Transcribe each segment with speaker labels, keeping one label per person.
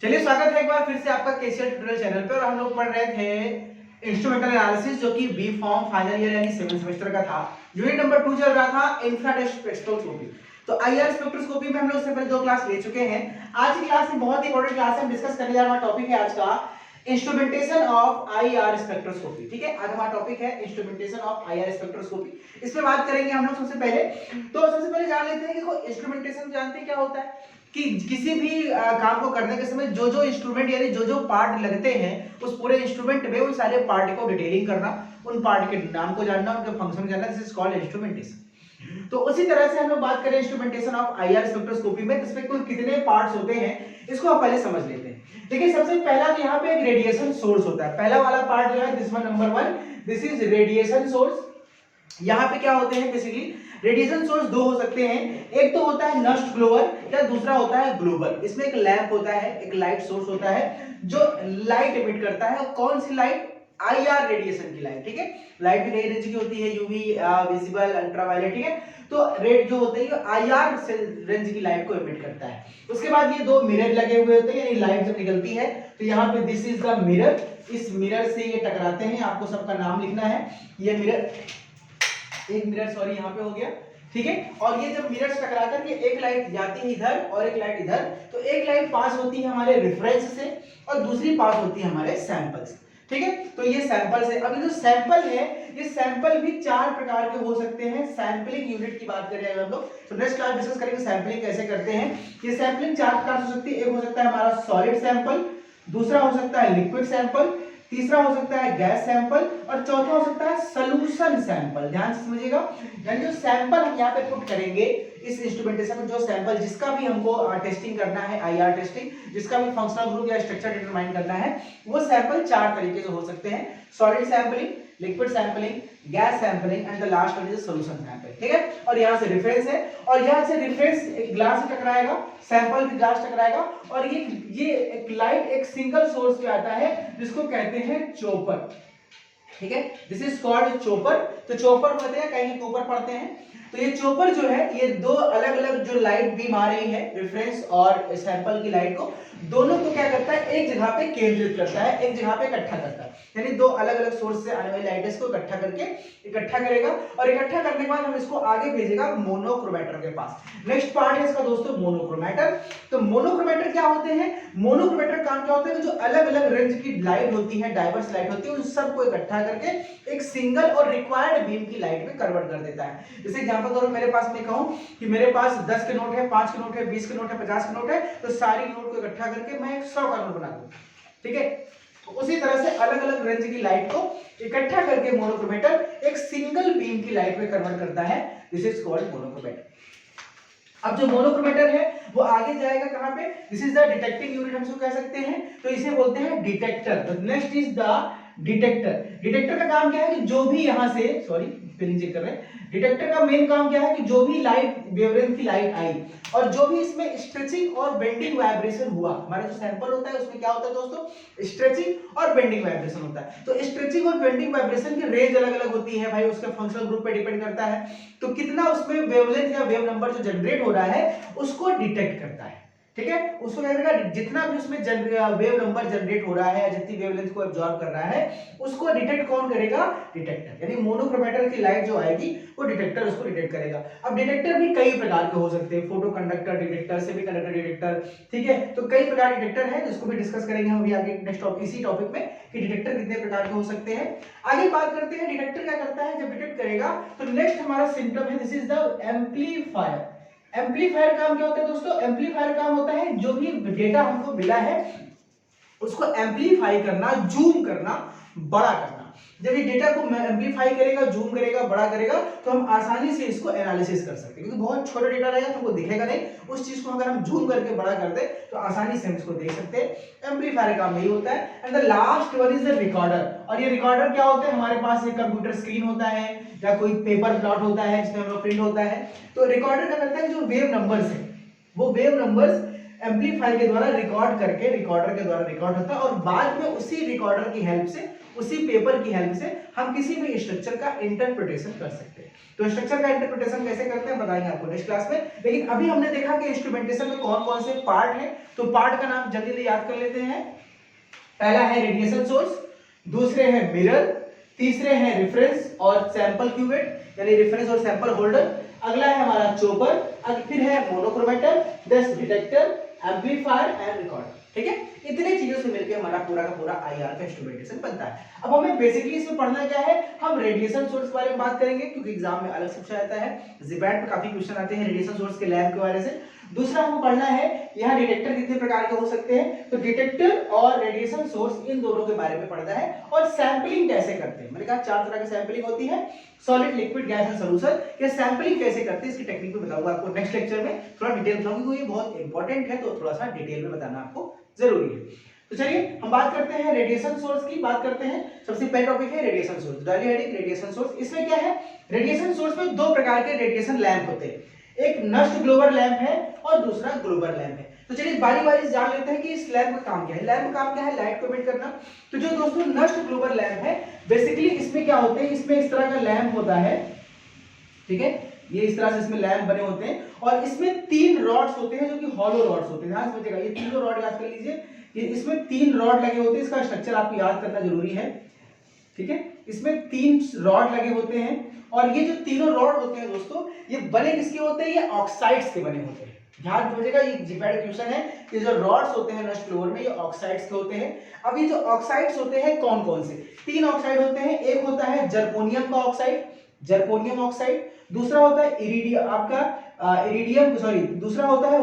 Speaker 1: चलिए स्वागत है एक बार फिर से आपका केसीएल ट्यूटोरियल चैनल पे। और हम लोग पढ़ रहे थे इंस्ट्रूमेंटल एनालिसिस जो कि बी फॉर्म फाइनल ईयर यानी 7th सेमेस्टर का था। यूनिट नंबर 2 चल रहा था इंफ्रारेड स्पेक्ट्रोस्कोपी। तो आईआर स्पेक्ट्रोस्कोपी में हम लोग इससे पहले 2 क्लास ले चुके हैं। आज की क्लास में बहुत ही इंपॉर्टेंट क्लास है, हम डिस्कस करने जा रहे हैं। टॉपिक है आज का इंस्ट्रूमेंटेशन ऑफ आईआर स्पेक्ट्रोस्कोपी। ठीक है, आज हमारा टॉपिक है इंस्ट्रूमेंटेशन ऑफ आईआर स्पेक्ट्रोस्कोपी। इस पे बात करेंगे हम लोग सबसे पहले। तो सबसे पहले जान लेते हैं कि इंस्ट्रूमेंटेशन जानते हैं क्या होता है कि किसी भी काम को करने के समय जो जो इंस्ट्रूमेंट यानी जो जो पार्ट लगते हैं उस पूरे इंस्ट्रूमेंट में उन सारे पार्ट को डिटेलिंग करना, उन पार्ट के नाम को जानना, उनके फंक्शन जानना, दिस इज कॉल्ड इंस्ट्रूमेंटेशन। तो उसी तरह से हम लोग बात करें इंस्ट्रूमेंटेशन ऑफ आईआर स्पेक्ट्रोस्कोपी में, इसमें कुल कितने पार्ट्स होते हैं इसको आप पहले समझ लेते हैं। देखिए सबसे पहला तो यहाँ पे एक रेडिएशन सोर्स होता है। पहला वाला पार्ट जो है this one number 1, this is radiation source. यहाँ पे क्या होते हैं बेसिकली रेडिएशन सोर्स दो हो सकते हैं, एक तो होता है नस्ट ग्लोअर या दूसरा होता है ग्लोबल। इसमें एक लैंप होता है, एक लाइट सोर्स होता है जो लाइट एमिट करता है। और कौन सी लाइट? आईआर रेडिएशन की लाइट। ठीक है, लाइट भी कई रेंज की होती है, यूवी, विजिबल, अल्ट्रावायलेट। ठीक है, तो रेड जो होता है आईआर रेंज की लाइट को एमिट करता है। उसके बाद ये दो मिरर लगे हुए होते हैं, यानी लाइट जब निकलती है तो यहाँ पे दिस इज द मिरर, इस मिरर से ये टकराते हैं। आपको सबका नाम लिखना है। ये मिरर, एक मिरर सॉरी यहाँ पे हो गया। ठीक है, और ये जब मिरर से टकरा करके एक लाइट जाती है इधर और एक लाइट इधर, तो एक लाइट पास होती है हमारे रेफरेंस से और दूसरी पास होती है हमारे सैंपल से। ठीक है, तो ये सैंपल से। अब ये जो सैंपल है ये सैंपल भी 4 प्रकार के हो सकते हैं। सैंपलिंग यूनिट की बात करें हम लोग तो नेक्स्ट क्लास डिस्कस करेंगे सैंपलिंग कैसे करते हैं। ये सैंपलिंग 4 प्रकार हो सकती है। एक हो सकता है हमारा सॉलिड सैंपल, दूसरा हो सकता है लिक्विड सैंपल, तीसरा हो सकता है गैस सैंपल और चौथा हो सकता है सॉल्यूशन सैंपल। ध्यान से समझिएगा, यानी जो सैंपल हम यहाँ पे पुट करेंगे इस इंस्ट्रूमेंटेशन में, जो सैंपल जिसका भी हमको टेस्टिंग करना है, आईआर टेस्टिंग, जिसका भी फंक्शनल ग्रुप या स्ट्रक्चर डिटरमाइन करना है, वो सैंपल 4 तरीके से हो सकते हैं। Solid sampling, liquid sampling, gas sampling and the last one is solution sample. ठीक है, और यहाँ से रेफरेंस है और यहाँ से रेफरेंस एक ग्लास से टकराएगा, सैंपल भी ग्लास टकराएगा और ये एक लाइट एक सिंगल सोर्स पे आता है जिसको कहते हैं चोपर। ठीक है, दिस इज कॉल्ड चोपर। तो चोपर कहते हैं, कहीं ऊपर पढ़ते हैं। तो ये चोपर जो है ये दो अलग अलग जो लाइट बीम आ रही है रेफरेंस और सैंपल की लाइट को, दोनों को क्या करता है एक जगह पे केंद्रित करता है, एक जगह पे इकट्ठा करता है। यानी दो अलग अलग सोर्स से आने वाली लाइट्स को इकट्ठा करेगा और इकट्ठा करने के बाद हम इसको आगे भेजेगा मोनोक्रोमेटर के पास। नेक्स्ट पार्ट है इसका दोस्तों मोनोक्रोमेटर। तो मोनोक्रोमेटर क्या होते हैं? मोनोक्रोमेटर काम क्या होता है? जो अलग अलग रेंज की लाइट होती है, डाइवर्स लाइट होती है, उन सबको इकट्ठा करके एक सिंगल और रिक्वायर्ड बीम की लाइट में कन्वर्ट कर देता है। जैसे एग्जांपल के तौर पर मेरे पास मैं कहूं कि मेरे पास 10 के नोट है, 5 के नोट है, 20 के नोट है, 50 के नोट है, तो सारी नोट को इकट्ठा करके मैं 100 का नोट बना दूं। ठीक है, तो उसी तरह से अलग अलग रेंज की लाइट को इकट्ठा करके मोनोक्रोमेटर एक सिंगल बीम की लाइट में कन्वर्ट करता है। This is called monochromator. अब जो मोनोक्रोमेटर है वो आगे जाएगा कहां पे? This is the detecting unit हम इसको कह सकते हैं, तो इसे बोलते हैं detector. Next is the detector. Detector का काम क्या है कि जो भी यहां से स्पेलिंग चेक कर रहे हैं। डिटेक्टर का मेन काम क्या है कि जो भी लाइट वेवलेंथ की लाइट आई और जो भी इसमें स्ट्रेचिंग और बेंडिंग वाइब्रेशन हुआ, हमारा जो सैंपल होता है उसमें क्या होता है दोस्तों? स्ट्रेचिंग और बेंडिंग वाइब्रेशन होता है। तो स्ट्रेचिंग और बेंडिंग वाइब्रेशन की रेंज अलग अलग होती है भाई, उसके फंक्शनल ग्रुप पे डिपेंड करता है। तो कितना उसमें वेवलेंथ या वेव नंबर जो जनरेट हो रहा है उसको डिटेक्ट करता है। ठीक है, उसको क्या करेगा? जितना भी उसमें वेव नंबर जनरेट हो रहा है, जितनी वेवलेंथ को एब्जॉर्ब कर रहा है उसको डिटेक्ट कौन करेगा? डिटेक्टर। यानी मोनोक्रोमेटर की लाइट जो आएगी वो डिटेक्टर उसको डिटेक्ट करेगा। अब डिटेक्टर भी कई प्रकार के हो सकते हैं, photo conductor detector, semiconductor detector. ठीक है, तो कई प्रकार के डिटेक्टर हैं जिसको भी डिस्कस करेंगे हम अभी आगे नेक्स्ट टॉपिक इसी टॉपिक में कि डिटेक्टर कितने प्रकार के हो सकते हैं। आगे बात करते हैं डिटेक्टर क्या करता है जब डिटेक्ट करेगा। तो नेक्स्ट हमारा सिम्टम है, this is the amplifier. Amplifier काम क्या होता है दोस्तों? एम्पलीफायर काम होता है जो भी डेटा हमको मिला है उसको एम्पलीफाई करना, जूम करना, बड़ा करना। जब ये डेटा को एम्पलीफाई करेगा, जूम करेगा, बड़ा करेगा तो हम आसानी से इसको एनालिसिस कर सकते हैं, क्योंकि बहुत छोटा डेटा रहेगा तो हमको दिखेगा नहीं। उस चीज को अगर हम जूम करके बड़ा कर दे तो आसानी से हम इसको देख सकते हैं। एम्पलीफायर का काम यही होता है। And the last one is the recorder. और ये रिकॉर्डर क्या होता है? हमारे पास एक कंप्यूटर स्क्रीन होता है या कोई पेपर प्लॉट होता है जिसमें हम लोग प्रिंट होता है। तो रिकॉर्डर क्या करता है कि जो वेव नंबर्स है वो वेव नंबर्स एम्पलीफायर के द्वारा रिकॉर्ड करके रिकॉर्डर के द्वारा रिकॉर्ड होता है और बाद में उसी रिकॉर्डर की हेल्प से, उसी पेपर की हेल्प से हम किसी भी स्ट्रक्चर का इंटरप्रिटेशन कर सकते हैं। तो स्ट्रक्चर का इंटरप्रिटेशन कैसे करते हैं बताएंगे आपको नेक्स्ट क्लास में। लेकिन अभी हमने देखा कि इंस्ट्रूमेंटेशन में कौन कौन से पार्ट हैं, तो पार्ट का नाम जल्दी जल्दी याद कर लेते हैं। पहला है रेडिएशन सोर्स, दूसरे हैं मिरर, तीसरे हैं रेफरेंस और सैंपल क्यूवेट यानी रेफरेंस और सैंपल होल्डर, अगला है हमारा चोपर, फिर है मोनोक्रोमेटर, दस डिटेक्टर, एम्पलीफायर एंड रिकॉर्डर। ठीक है, इतने चीजों से मिलकर हमारा पूरा का पूरा आईआर का इंस्ट्रूमेंटेशन बनता है। अब हमें बेसिकली इसमें पढ़ना क्या है, हम रेडिएशन सोर्स के बारे में बात करेंगे क्योंकि एग्जाम में अलग से पूछा जाता है, जीपैट में काफी क्वेश्चन आते हैं रेडिएशन सोर्स के लैम्प के बारे से। दूसरा हमको पढ़ना है यहाँ डिटेक्टर कितने प्रकार के हो सकते हैं, तो डिटेक्टर और रेडिएशन सोर्स इन दोनों के बारे में पढ़ना है। और सैंपलिंग कैसे करते हैं, मैंने कहा 4 तरह की सैंपलिंग होती है, solid, liquid, gas and solution. ये सैंपलिंग कैसे करते हैं इसकी टेक्निक में बताऊंगा आपको नेक्स्ट लेक्चर में, थोड़ा डिटेल बताऊंगा क्योंकि ये बहुत इंपॉर्टेंट है, तो थोड़ा सा डिटेल में बताना आपको जरूरी है। तो चलिए हम बात करते हैं रेडिएशन सोर्स की, बात करते हैं। सबसे पहला टॉपिक है radiation source, डायली heading radiation source. इसमें क्या है, रेडिएशन सोर्स में 2 प्रकार के रेडिएशन लैंप होते हैं, एक नष्ट ग्लोबल लैंप है और दूसरा ग्लोबल लैंप है। तो चलिए बारी बारी जान लेते हैं कि इस लैंप का काम क्या है। लैंप का काम क्या है, लाइट को एमिट करना। तो जो दोस्तों नष्ट ग्लोबल लैंप है, बेसिकली इसमें क्या होते हैं, इसमें इस तरह का लैंप होता है, ठीक है, ये इस तरह से इसमें लैंप बने होते हैं और इसमें 3 रॉड्स होते हैं जो कि हॉलो रॉड्स होते हैं। ध्यान से समझिएगा, ये तीनों रॉड याद कर लीजिए, ये इसमें 3 रॉड लगे होते हैं, इसका स्ट्रक्चर आपको याद करना जरूरी है। ठीक है, इसमें 3 रॉड लगे होते हैं और ये जो तीनों रॉड होते हैं दोस्तों, ये बने किसके होते हैं, ये ऑक्साइड्स के बने होते हैं। ध्यान दीजिएगा, ये जीपैट क्वेश्चन है कि जो रॉड्स होते हैं नष्ट फ्लोर में, ये ऑक्साइड्स के होते हैं। अब ये जो ऑक्साइड्स होते हैं कौन कौन से, 3 ऑक्साइड होते हैं। एक होता है जर्कोनियम का ऑक्साइड, जर्कोनियम ऑक्साइड, दूसरा होता है इरिडियम, आपका इरिडियम, सॉरी, दूसरा होता है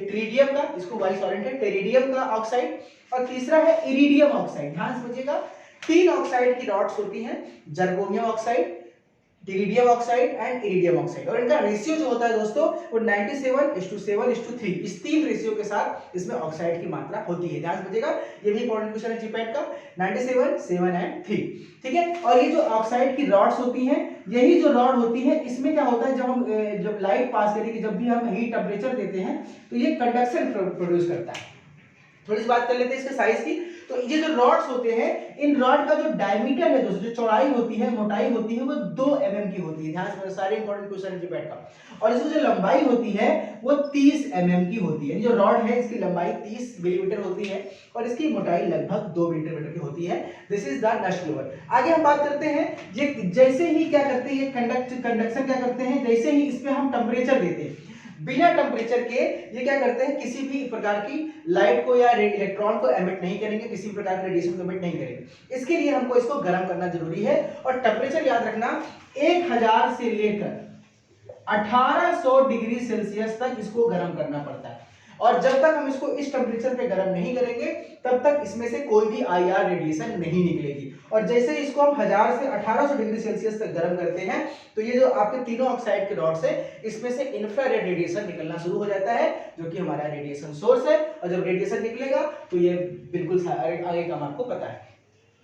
Speaker 1: ट्रिडियम का, इसको वाई सॉलिड है, टेरिडियम का ऑक्साइड, और तीसरा है इरिडियम ऑक्साइड। ध्यान समझिएगा, 3 ऑक्साइड की रॉड्स होती हैं, zirconium oxide, Pteridium oxide and iridium oxide, और इनका रेशियो जो होता है दोस्तों वो 97:7:3, इस 3 रेशियो के साथ इसमें ऑक्साइड की मात्रा होती है। ध्यान समझिएगा, ये भी इंपॉर्टेंट क्वेश्चन है जीपैट का, 97, 7 एंड 3। ठीक है, और ये जो ऑक्साइड की रॉड्स होती हैं, यही जो रॉड होती है, इसमें क्या होता है, जब लाइट पास करेगी, जब भी हम हीट टेम्परेचर देते हैं तो ये कंडक्शन प्रोड्यूस करता है। थोड़ी सी बात कर लेते हैं इसके साइज की। तो ये जो रॉड्स होते हैं, इन रॉड का जो डायमीटर है दोस्तों, जो चौड़ाई होती है, मोटाई होती है, वो 2 mm की होती है। ध्यान से, सारे इंपॉर्टेंट क्वेश्चन है जीपैट का। और इसकी जो लंबाई होती है वो 30 mm की होती है। जो रॉड है इसकी लंबाई 30 मिलीमीटर होती है और इसकी मोटाई लगभग 2 मीटर की होती है। दिस इज द नष्ट ग्लोबल। आगे हम बात करते हैं, ये जैसे ही क्या करते हैं, ये कंडक्शन क्या करते हैं, जैसे ही इस पे हम टेम्परेचर देते हैं, बिना टेम्परेचर के ये क्या करते हैं, किसी भी प्रकार की लाइट को या इलेक्ट्रॉन को एमिट नहीं करेंगे, किसी भी प्रकार के रेडिएशन को एमिट नहीं करेंगे। इसके लिए हमको इसको गर्म करना जरूरी है और टेम्परेचर याद रखना 1000 से लेकर 1800 डिग्री सेल्सियस तक इसको गर्म करना पड़ता है। और जब तक हम इसको इस टेम्परेचर पे गर्म नहीं करेंगे तब तक इसमें से कोई भी आईआर रेडिएशन नहीं निकलेगी। और जैसे इसको हम 1000 से 1800 डिग्री सेल्सियस तक गर्म करते हैं तो ये जो आपके तीनों ऑक्साइड के रॉड्स है, इसमें से इंफ्रारेड रेडिएशन निकलना शुरू हो जाता है, जो कि हमारा रेडिएशन सोर्स है। और जब रेडिएशन निकलेगा तो ये बिल्कुल आगे का आपको पता है।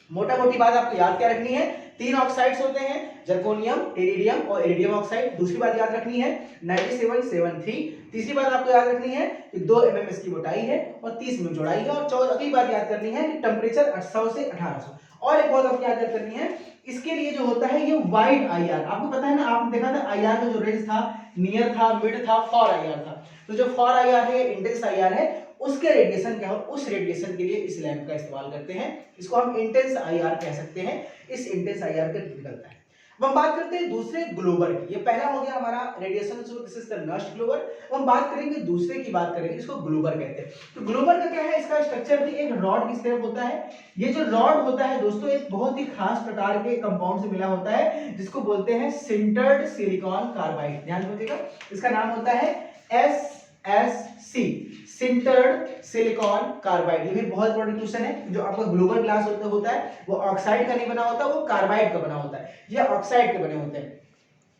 Speaker 1: मोटा मोटी बात आपको याद क्या रखनी है, 3 ऑक्साइड्स होते हैं, जर्कोनियम, टेरिडियम और इरिडियम ऑक्साइड। दूसरी बात याद रखनी है 9773। तीसरी बात आपको याद रखनी है कि 2 mm इसकी मोटाई है और 30 mm चौड़ाई है। और चौथी बात याद करनी है कि टेम्परेचर 800 से 1800। और एक बात आपको याद करनी है, इसके लिए जो होता है ये वाइड आईआर, आपको पता है ना, आपने देखा था आईआर का जो रेंज था, नियर था, मिड था, फॉर आईआर था। तो जो फॉर आईआर है, इंटेंस आईआर है, उसके रेडिएशन क्या हो, उस रेडिएशन के लिए इस लैंप का इस्तेमाल करते हैं। इसको हम इंटेंस आईआर कह सकते हैं। इस इंटेंस आईआर का निकलता है। अब हम बात करते हैं दूसरे ग्लोबल की। ये पहला हो गया हमारा radiation source, this is the नष्ट ग्लोबल। अब हम बात करेंगे दूसरे की, बात करेंगे, इसको ग्लोबल कहते हैं। तो ग्लोबल का क्या है, इसका स्ट्रक्चर भी एक रॉड की तरह होता है। ये जो रॉड होता है दोस्तों, एक बहुत ही खास प्रकार के कंपाउंड से मिला होता है, जिसको बोलते हैं सिंटर्ड सिलिकॉन कार्बाइड। ध्यान रखिएगा, इसका नाम होता है SSC, सिंटर्ड सिलिकॉन कार्बाइड। ये भी बहुत इंपॉर्टेंट क्वेश्चन है। जो आपका ग्लोबल ग्लास होता है वो ऑक्साइड का नहीं बना होता, वो कार्बाइड का बना होता है। ये ऑक्साइड के बने होते हैं।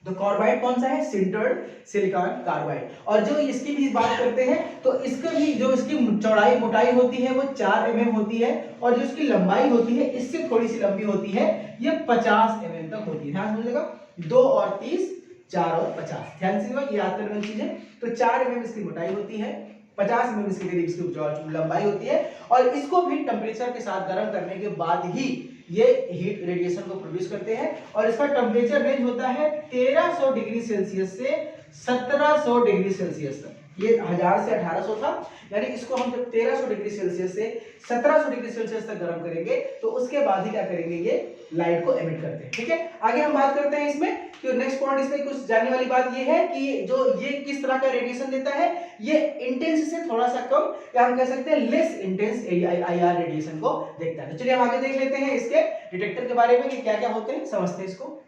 Speaker 1: तो कार्बाइड कौन सा है, सिंटर्ड सिलिकॉन कार्बाइड। और जो इसकी भी बात करते हैं तो इसका भी जो इसकी चौड़ाई मोटाई होती है वो 4 mm होती है और जो इसकी लंबाई होती है इससे थोड़ी सी लंबी होती है, ये 50 mm तक होती है। ध्यान समझिएगा, 2 और 30, 4 और 50। ध्यान से याद करने वाली चीज है। तो 4 mm इसकी मोटाई होती है 50 mm के करीब इसकी लंबाई होती है और इसको भी टेम्परेचर के साथ गर्म करने के बाद ही ये हीट रेडिएशन को प्रोड्यूस करते हैं और इसका टेम्परेचर रेंज होता है 1300 डिग्री सेल्सियस से 1700 डिग्री सेल्सियस तक। ये 1000 से 1800 था, यानी इसको हम जब 1300 डिग्री सेल्सियस से 1700 डिग्री सेल्सियस तक गर्म करेंगे तो उसके बाद ही क्या करेंगे, ये लाइट को एमिट करते हैं। ठीक है, आगे हम बात करते हैं इसमें कि नेक्स्ट पॉइंट इसमें कुछ जानने वाली बात ये है कि जो ये किस तरह का रेडिएशन देता है, ये इंटेंस से थोड़ा सा कम या हम कह सकते हैं लेस इंटेंस आईआर रेडिएशन को देखता है। तो चलिए हम आगे देख लेते हैं इसके डिटेक्टर के बारे में कि क्या क्या होते हैं, समझते हैं इसको।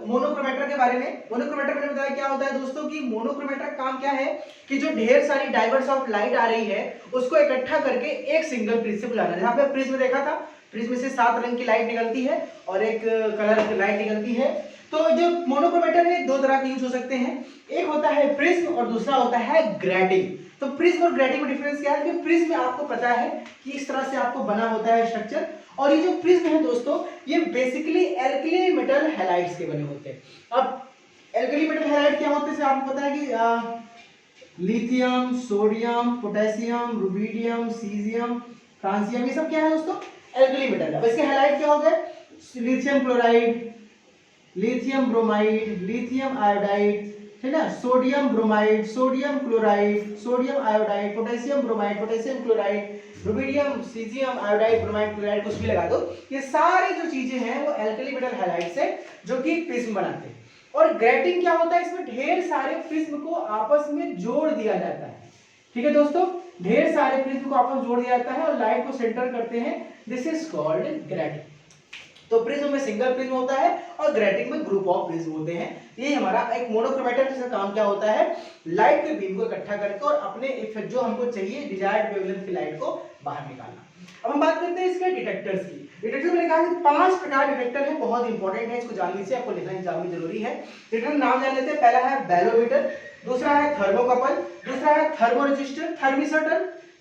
Speaker 1: मोनोक्रोमेटर के बारे में, मोनोक्रोमेटर मैंने बताया क्या होता है दोस्तों कि मोनोक्रोमेटर का काम क्या है कि जो ढेर सारी डाइवर्स ऑफ लाइट आ रही है उसको इकट्ठा करके एक सिंगल प्रिज्म से बुझाना। जहां पे प्रिज्म देखा था, प्रिज्म से 7 रंग की लाइट निकलती है और एक कलर की लाइट निकलती है। तो जो मोनोक्रोमेटर है दो तरह के यूज हो सकते हैं, एक होता है प्रिज्म और दूसरा होता है ग्रेटिंग। तो प्रिज्म और ग्रेटिंग में डिफरेंस क्या है कि प्रिज्म में आपको पता है कि इस तरह से आपको बना होता है स्ट्रक्चर, और ये जो प्रिज्म है दोस्तों ये बेसिकली एल्कली मेटल हैलाइड्स के बने होते हैं। अब एल्कली मेटल हैलाइड क्या होते हैं आपको पता है कि lithium, sodium, potassium, rubidium, caesium, francium, ये सब क्या है दोस्तों, एल्कली मेटल है। इसके हैलाइड क्या हो गए, lithium chloride, lithium bromide, lithium iodide, ठीक है, sodium bromide, sodium chloride, sodium iodide, potassium bromide, potassium chloride, rubidium, caesium iodide, bromide, chloride, कुछ भी लगा दो। ये सारी जो चीजें हैं वो एल्कली मेटल हैलाइड्स है जो कि प्रिज्म बनाते हैं। और ग्रेटिंग क्या होता है, इसमें ढेर सारे प्रिज्म को आपस में जोड़ दिया जाता है। ठीक है दोस्तों, ढेर सारे प्रिज्म को आपस में जोड़ दिया जाता है और लाइट को सेंटर करते हैं, दिस इज कॉल्ड ग्रेटिंग। तो प्रिज्म में सिंगल प्रिज्म होता है और ग्रेटिंग में ग्रुप ऑफ प्रिज्म होते हैं। ये हमारा एक मोनोक्रोमेटर का काम क्या होता है, लाइट के बीम को इकट्ठा करके और अपने इफेक्ट जो हमको चाहिए डिजायर्ड वेवलेंथ की लाइट को बाहर निकालना। अब हम बात करते हैं इसके डिटेक्टर्स की। डिटेक्टर मैंने कहा कि 5 प्रकार डिटेक्टर है, बहुत इंपॉर्टेंट है, इसको जानने से आपको लिखना एग्जाम में जरूरी है। डिटेक्टर नाम जान लेते हैं, पहला है बैरोमीटर, दूसरा है थर्मोकपल, दूसरा है थर्मोरेजिस्टर,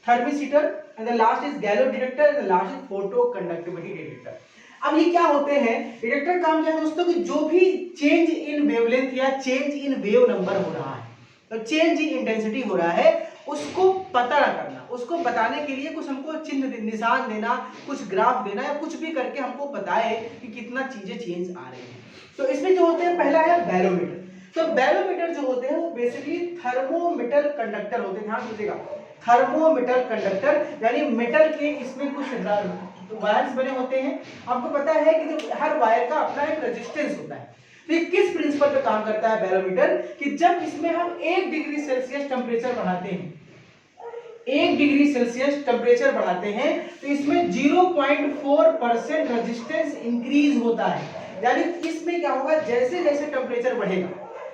Speaker 1: थर्मिसीटर एंड द लास्ट इज गैलो detector and the last is photo conductivity detector. अब ये क्या होते हैं, डिटेक्टर काम क्या है दोस्तों कि जो भी चेंज इन वेवलेंथ या चेंज इन वेव नंबर हो रहा है, तो चेंज इन इंटेंसिटी हो रहा है, उसको पता करना, उसको बताने के लिए कुछ हमको चिन्ह निशान देना, कुछ ग्राफ देना या कुछ भी करके हमको बताए कि कितना चीजें चेंज आ रही हैं। तो इसमें जो होते हैं, पहला है बैरोमीटर। तो बैरोमीटर जो होते हैं वो बेसिकली थर्मोमीटर कंडक्टर होते हैं, ध्यान दीजिएगा, थर्मोमीटर कंडक्टर, यानी मेटल के इसमें कुछ वायर्स बने होते हैं। आपको पता है कि जो हर वायर का अपना एक रेजिस्टेंस होता है। तो ये किस प्रिंसिपल पे काम करता है बैरोमीटर, कि जब इसमें हम 1 डिग्री सेल्सियस टेम्परेचर बढ़ाते हैं, 1 डिग्री सेल्सियस टेम्परेचर बढ़ाते हैं तो इसमें 0.4% रेजिस्टेंस इंक्रीज होता है। यानी इसमें क्या होगा, जैसे जैसे टेम्परेचर बढ़ेगा,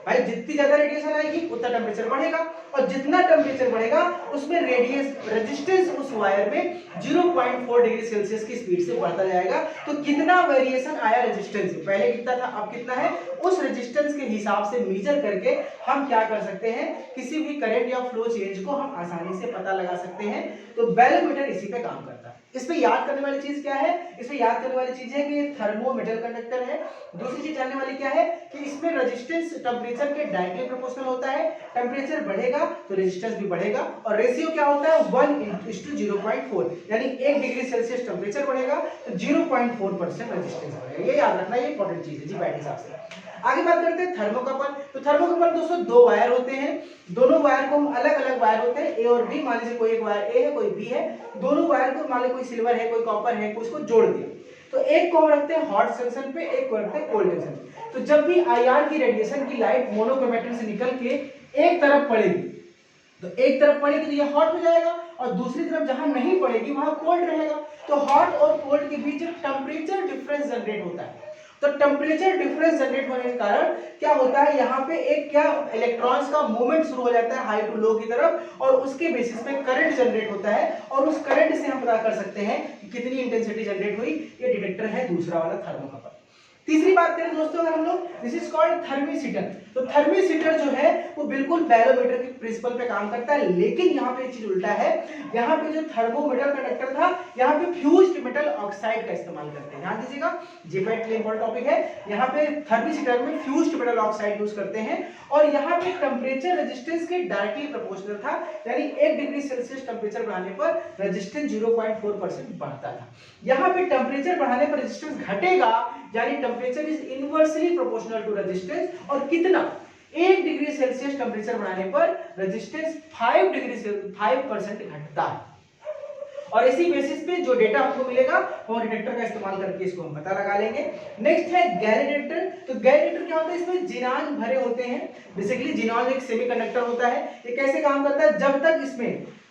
Speaker 1: भाई जितनी ज्यादा रेडिएशन आएगी उतना टेम्परेचर बढ़ेगा, और जितना टेम्परेचर बढ़ेगा उसमें रेजिस्टेंस उस वायर में 0.4 डिग्री सेल्सियस की स्पीड से बढ़ता जाएगा। तो कितना वेरिएशन आया रेजिस्टेंस, पहले कितना था अब कितना है, उस रेजिस्टेंस के हिसाब से मेजर करके हम क्या कर सकते हैं, किसी भी करंट या फ्लो चेंज को हम आसानी से पता लगा सकते हैं। तो बैरोमीटर इसी पे काम करता है। इस पे याद करने वाली चीज क्या है, इसमें याद करने वाली चीज है कि ये थर्मोमीटर कंडक्टर है। दूसरी चीज जानने वाली क्या है कि इसमें रेजिस्टेंस टेम्परेचर के डायरेक्टली प्रोपोर्शनल होता है, टेम्परेचर बढ़ेगा तो रेजिस्टेंस भी बढ़ेगा, और रेशियो क्या होता है 1:0.4, यानी 1 डिग्री सेल्सियस टेम्परेचर बढ़ेगा तो 0.4% रेजिस्टेंस बढ़ेगा। ये याद रखना, ये इंपॉर्टेंट चीज है जी बैटरी हिसाब से। आगे बात करते हैं थर्मोकपल। तो थर्मोकपल दोस्तों 2 वायर होते हैं, दोनों वायर को अलग अलग वायर होते हैं, ए और बी। मान लीजिए कोई एक वायर ए है कोई बी है, दोनों वायर को मान लीजिए कोई सिल्वर है कोई कॉपर है, कोई इसको जोड़ दिया, तो एक को रखते हैं हॉट जंक्शन पे, एक को रखते हैं कोल्ड जंक्शन पे। तो जब भी आईआर की रेडिएशन की लाइट मोनोक्रोमेटर से निकल के एक तरफ पड़ेगी, तो एक तरफ पड़ेगी तो ये हॉट हो जाएगा, और दूसरी तरफ जहां नहीं पड़ेगी वहां कोल्ड रहेगा। तो हॉट और कोल्ड के बीच टेम्परेचर डिफरेंस जनरेट होता है। तो टेम्परेचर डिफरेंस जनरेट होने के कारण क्या होता है, यहाँ पे एक क्या इलेक्ट्रॉन्स का मूवमेंट शुरू हो जाता है हाई टू लो की तरफ, और उसके बेसिस पे करंट जनरेट होता है, और उस करंट से हम पता कर सकते हैं कि कितनी इंटेंसिटी जनरेट हुई। ये डिटेक्टर है दूसरा वाला थर्मोकपल। तीसरी बात करें दोस्तों अगर हम लोग, दिस इज कॉल्ड थर्मिसीटर। तो थर्मिसीटर जो है वो बिल्कुल बैरोमीटर के प्रिंसिपल पे काम करता है, लेकिन यहाँ पे एक चीज उल्टा है। यहाँ पे जो थर्मोमीटर कंडक्टर था, यहाँ पे फ्यूज्ड मेटल ऑक्साइड का इस्तेमाल करते हैं। ध्यान दीजिएगा, जीपैट के लिए इंपॉर्टेंट टॉपिक है। यहाँ पे थर्मिसीटर में फ्यूज्ड मेटल ऑक्साइड यूज करते हैं, और यहाँ पे टेम्परेचर रेजिस्टेंस के डायरेक्टली प्रोपोर्शनल था, यानी 1 डिग्री सेल्सियस टेम्परेचर बढ़ाने पर रेजिस्टेंस 0.4% बढ़ता था। यहाँ पे टेम्परेचर बढ़ाने पर रेजिस्टेंस घटेगा, यानी temperature is inversely proportional to resistance. और कितना? 1 डिग्री सेल्सियस टेम्परेचर बढ़ाने पर रेजिस्टेंस 5% घटता है। और इसी बेसिस पे जो डेटा हमको मिलेगा वो डिटेक्टर का इस्तेमाल करके इसको हम पता लगा लेंगे। नेक्स्ट है गैर डिटेक्टर। तो गैर डिटेक्टर क्या होता है? इसमें जिनान भरे होते हैं। बेसिकली जिनान एक सेमीकंडक्टर होता है। ये कैसे काम करता है?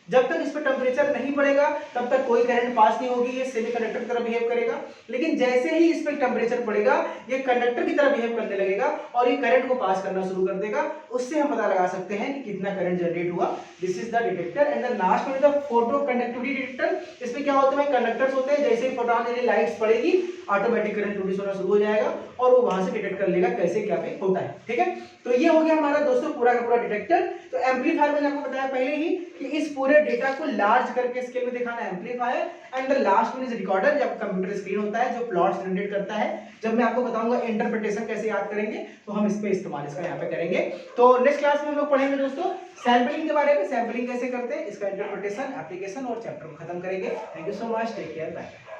Speaker 1: जब तक इस पर टेम्परेचर नहीं बढ़ेगा तब तक कोई करंट पास नहीं होगी, ये सेमीकंडक्टर की तरह बिहेव करेगा। लेकिन जैसे ही इस पर टेम्परेचर बढ़ेगा ये कंडक्टर की तरह बिहेव करने लगेगा और ये करंट को पास करना शुरू कर देगा। उससे हम पता लगा सकते हैं कि कितना करंट जनरेट हुआ। This is the detector. And the last one is the photo conductivity detector. इसमें क्या होता है? कंडक्टर्स होते हैं, जैसे ही फोटोन यानी लाइट्स पड़ेगी ऑटोमेटिक करंट प्रोड्यूस होना शुरू हो जाएगा और वो वहां से डिटेक्ट कर लेगा कैसे क्या पे होता है। ठीक है, तो ये हो गया हमारा दोस्तों पूरा का पूरा डिटेक्टर। तो एम्पलीफायर मैंने आपको बताया पहले ही कि इस पूरे डेटा को लार्ज करके स्केल में दिखाना amplifier. And the last one is recorder, जब कंप्यूटर स्क्रीन होता है जो प्लॉट्स जनरेट करता है। जब मैं आपको बताऊंगा इंटरप्रिटेशन कैसे याद करेंगे तो हम इस पे इस्तेमाल इसका यहाँ पे करेंगे। तो नेक्स्ट क्लास में हम लोग पढ़ेंगे दोस्तों सैंपलिंग के बारे में, सैंपलिंग कैसे करते हैं, इसका इंटरप्रिटेशन, एप्लीकेशन और चैप्टर को खत्म करेंगे। Thank you so much, take care, bye.